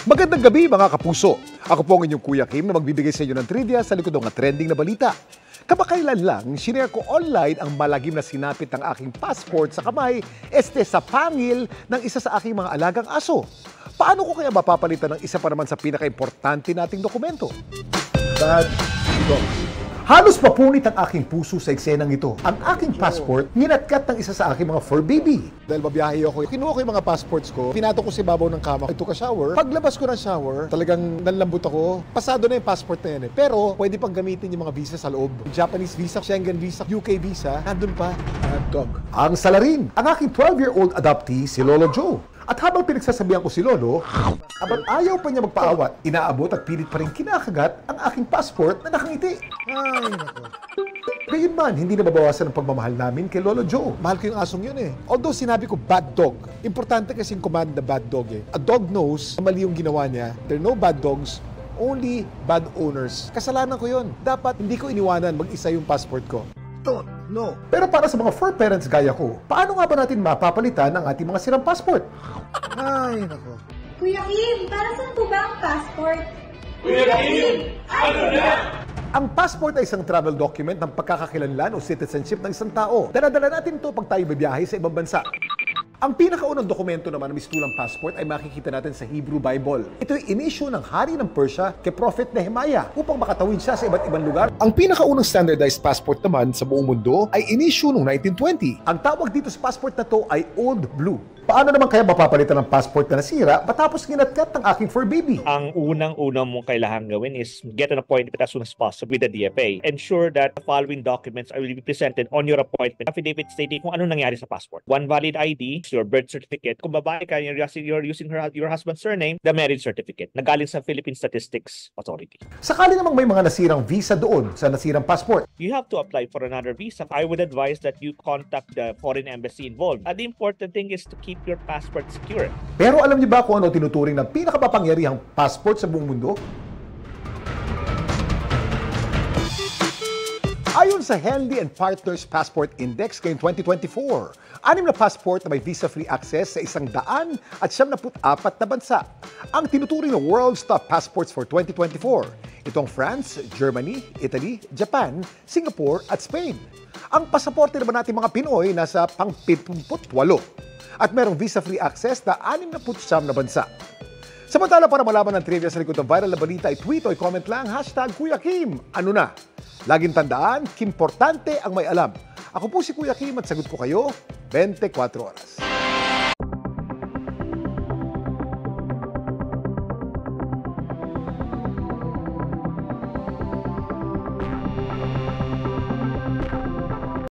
Magandang gabi mga kapuso. Ako po ang inyong Kuya Kim na magbibigay sa inyo ng trivia sa likod ng mga trending na balita. Kamakailan lang, sinare ko online ang malagim na sinapit ng aking passport sa kamay sa pangil ng isa sa aking mga alagang aso. Paano ko kaya mapapalitan ng isa pa naman sa pinaka-importante nating dokumento? Bad dogs. Halos mapunit ang aking puso sa eksenang ito. Ang aking passport, ninatkat ng isa sa aking mga fur baby. Dahil babiyahe ako, kinuha ko yung mga passports ko, pinato ko si babaw ng kama, I took a shower. Paglabas ko ng shower, talagang nanlambot ako. Pasado na yung passport na yan eh. Pero, pwede pang gamitin yung mga visa sa loob. Japanese visa, Schengen visa, UK visa, nandun pa. Dog. Ang salarin, ang aking 12-year-old adoptee, si Lolo Joe. At habang pinagsasabihan ko si Lolo, abang ayaw pa niya magpaawat, inaabot at pilit pa rin kinakagat ang aking passport na nakangiti. Ay, nako. Gayun man, hindi na mabawasan ang pagmamahal namin kay Lolo Joe. Mahal ko yung asong yun eh. Although sinabi ko bad dog, importante kasing command na bad dog eh. A dog knows na mali yung ginawa niya. There are no bad dogs, only bad owners. Kasalanan ko yun. Dapat hindi ko iniwanan mag-isa yung passport ko. No. Pero para sa mga fur parents gaya ko, paano nga ba natin mapapalitan ang ating mga sirang passport? Ay, nako. Kuya Kim, para saan po ba ang passport? Kuya Kim, ano na? Ang passport ay isang travel document ng pagkakakilanlan o citizenship ng isang tao. Dala-dala natin ito pag tayo bibiyahe sa ibang bansa. Ang pinakaunang dokumento naman ng mistulang passport ay makikita natin sa Hebrew Bible. Ito ay in-issue ng hari ng Persia kay Prophet Nehemiah upang makatawid siya sa iba't ibang lugar. Ang pinakaunang standardized passport naman sa buong mundo ay in-issue noong 1920. Ang tawag dito sa passport na to ay Old Blue. Paano naman kaya mapapalitan ng passport na nasira matapos ginatkat ng aking fur baby? Ang unang-unang mong kailangan gawin is get an appointment as soon as possible with the DFA. Ensure that the following documents will be presented on your appointment. Affidavit stating kung ano nangyari sa passport. One valid ID, your birth certificate. Kung babae ka, you're using your husband's surname, the marriage certificate na galing sa Philippine Statistics Authority. Sakali namang may mga nasirang visa doon sa nasirang passport, You have to apply for another visa. I would advise that you contact the foreign embassy involved. And the important thing is to keep your passport secure. pero alam niyo ba kung ano tinuturing ng pinakamapangyarihang passport sa buong mundo? Ayon sa Henley and Partners Passport Index ngayong 2024, 6 na passport na may visa-free access sa 174 na bansa. Ang tinuturing na World's Top Passports for 2024. Ito ang France, Germany, Italy, Japan, Singapore at Spain. Ang pasaporte naman natin mga Pinoy nasa pang-78 at merong visa-free access na 69 na bansa. Samantala, para malaman ng trivia sa likod ng viral na balita, i-tweet o i-comment lang #Kuya Kim. Ano na? Laging tandaan, kimportante ang may alam. Ako po si Kuya Kim at sagot ko kayo 24 oras.